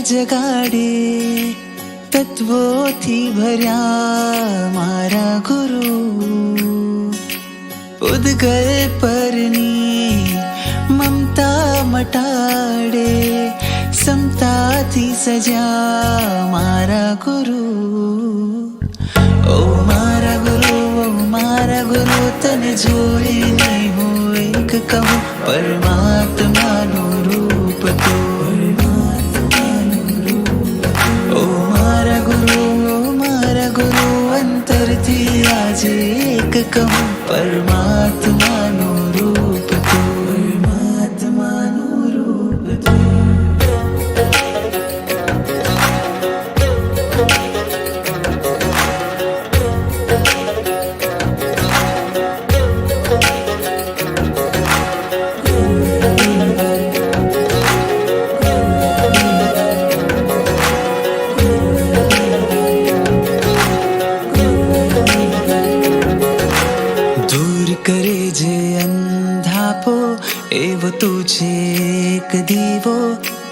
જગાડે તત્વોથી ભર્યા મારા ગુરુ ઉદ્ગલ પરની મમતા મટાડે સમતાથી સજા મારા ગુરુ ઓ મારા ગુરુ તને જોઈને હું એક કહું પરમાત્માનું રૂપ તું આજે એક કહું પરમાત્માનું રૂપ તું પરમાત્માનું રૂપ તું કરે જે અંધાપો એવો તું છે એક દીવો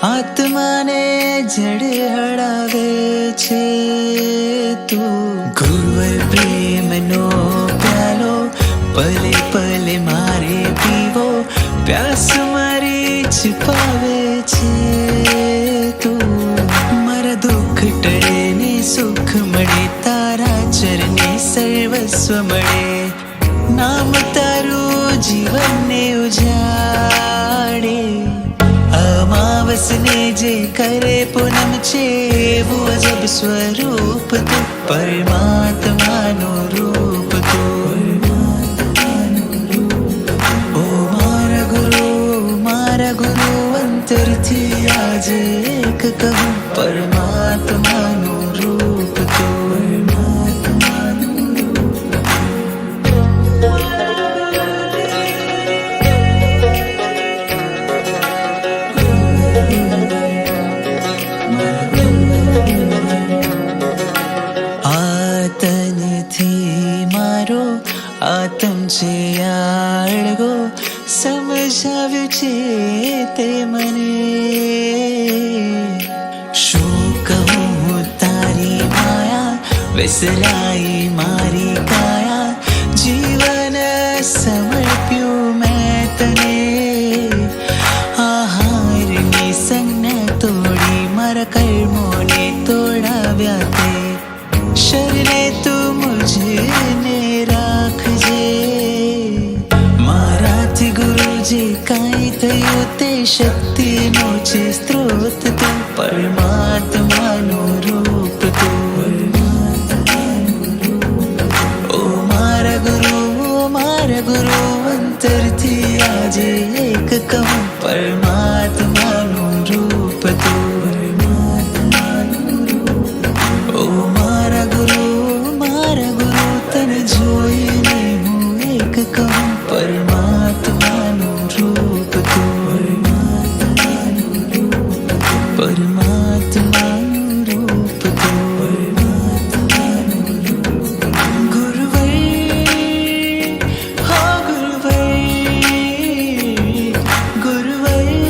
આત્માને જડે હળાવે છે તું ગુરુવર પ્રેમનો પ્યાલો પલે પલે મારે પીવો પ્યાસ મારી છુપાવે છે તું મારા દુઃખ ટળે ને સુખ મળે તારા ચરણે સર્વસ્વ મળે નામ તારું જીવનને ઉજાડે અમાવસને જે કરે પૂનમ છે એવું અજબ સ્વરૂપ તું પરમાત્માનું રૂપ તું ઓ મારા ગુરુ અંતરથી આજે એક કહું પરમાત્માનું રૂપ તું આતમ છે આળગો સમજાવ્યું છે તે મને શું કહું તારી માયા વિસરાઈ મારી કાયા જીવન સમર્પ્યું મેં તને આહારની સંજ્ઞા તોડી મારા કર્મોને તોડાવ્યા તે શરણે તું મુझे રાખજે મારાથી ગુરુજી કાંઈ થયું તે શક્તિનો છે સ્ત્રોત તું પરમાત્માનું રૂપ તું ઓ મારા ગુરુ અંતરથી આજે એક કહું પરમાત્માનું રૂપ તું ઓ મારા ગુરુ તને જોઈને હું એક કહું પરમાત્માનું રૂપ તું પરમાત્માનું રૂપ તું ગુરુવર હો ગુરુવર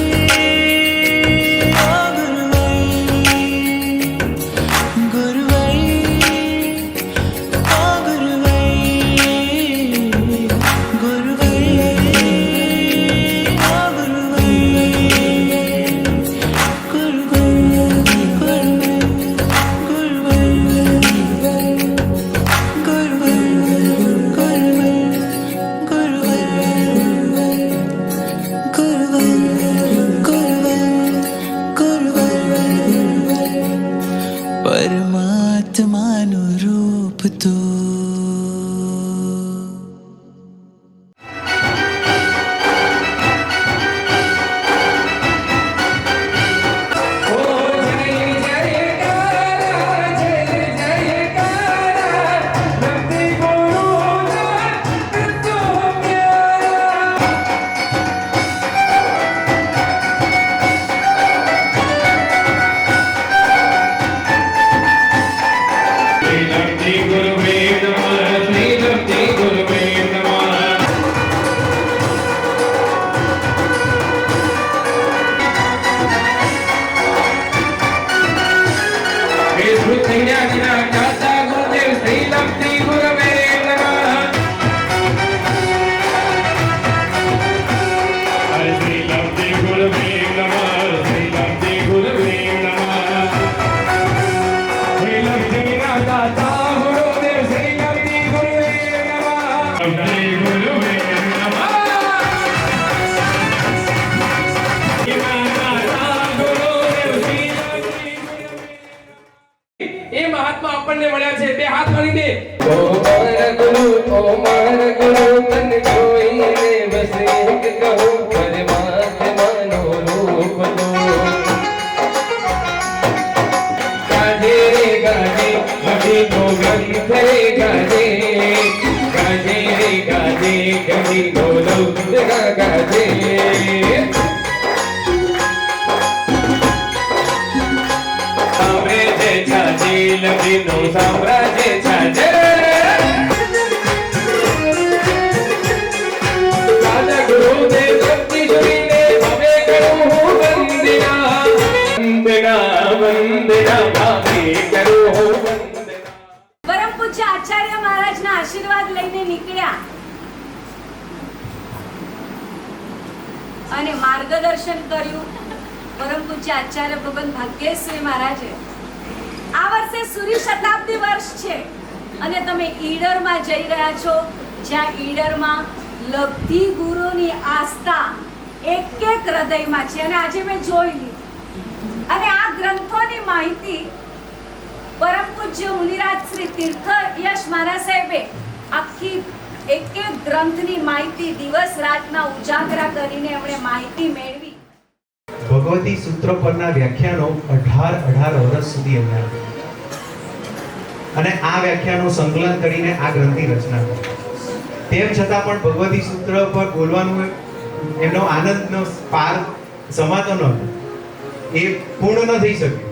આપણને મળ્યા છે. બે હાથ મળી દે. ઓ મારા ગુરુ તને જોઈને બસ એક કહું પરમાત્માનો રૂપ તો ગાજે રે ગાજે ઘડી નો ગ્રંથ રે ગાજે ગાજે રે ગાજે ઘડી નો લૌક ગાજે લખીનો સામ્રાજ્ય છાજે રાજા ગુરુદેવ ભક્તિ જોઈને હવે કરું હું વંદના વંદના વંદના ભાવે કરું હું વંદના. પરમ પૂજ્ય આચાર્ય મહારાજના આશીર્વાદ લઈને નીકળ્યા અને માર્ગદર્શન કર્યું પરમ પૂજ્ય આચાર્ય ભગવાન ભાગ્યેશ્વરી મહારાજે. આ વર્ષે સૂર્ય શતાબ્દી વર્ષ છે અને તમે ઈડરમાં જઈ રહ્યા છો, જ્યાં ઈડરમાં લબ્ધિ ગુરુની આસ્થા એક એક હૃદયમાં છે. અને આજે મેં જોઈ લીધી અને આ ગ્રંથોની માહિતી પરમ પૂજ્ય મુનિરાજ શ્રી તીર્થ યશ મહારાજ સાહેબે આખી એક એક ગ્રંથની માહિતી દિવસ રાતના ઉજાગરા કરીને એમણે માહિતી મેળવી. ભગવતી સૂત્ર પરના વ્યાખ્યાનો 18 વર્ષ સુધી એમણે આપ્યા અને આ વ્યાખ્યાનો સંકલન કરીને આ ગ્રંથની રચના કરી. તેમ છતાં પણ ભગવતી સૂત્ર પર બોલવાનું એમનો આનંદનો પાર સમાતો ન હતો, એ પૂર્ણ ન થઈ શક્યું.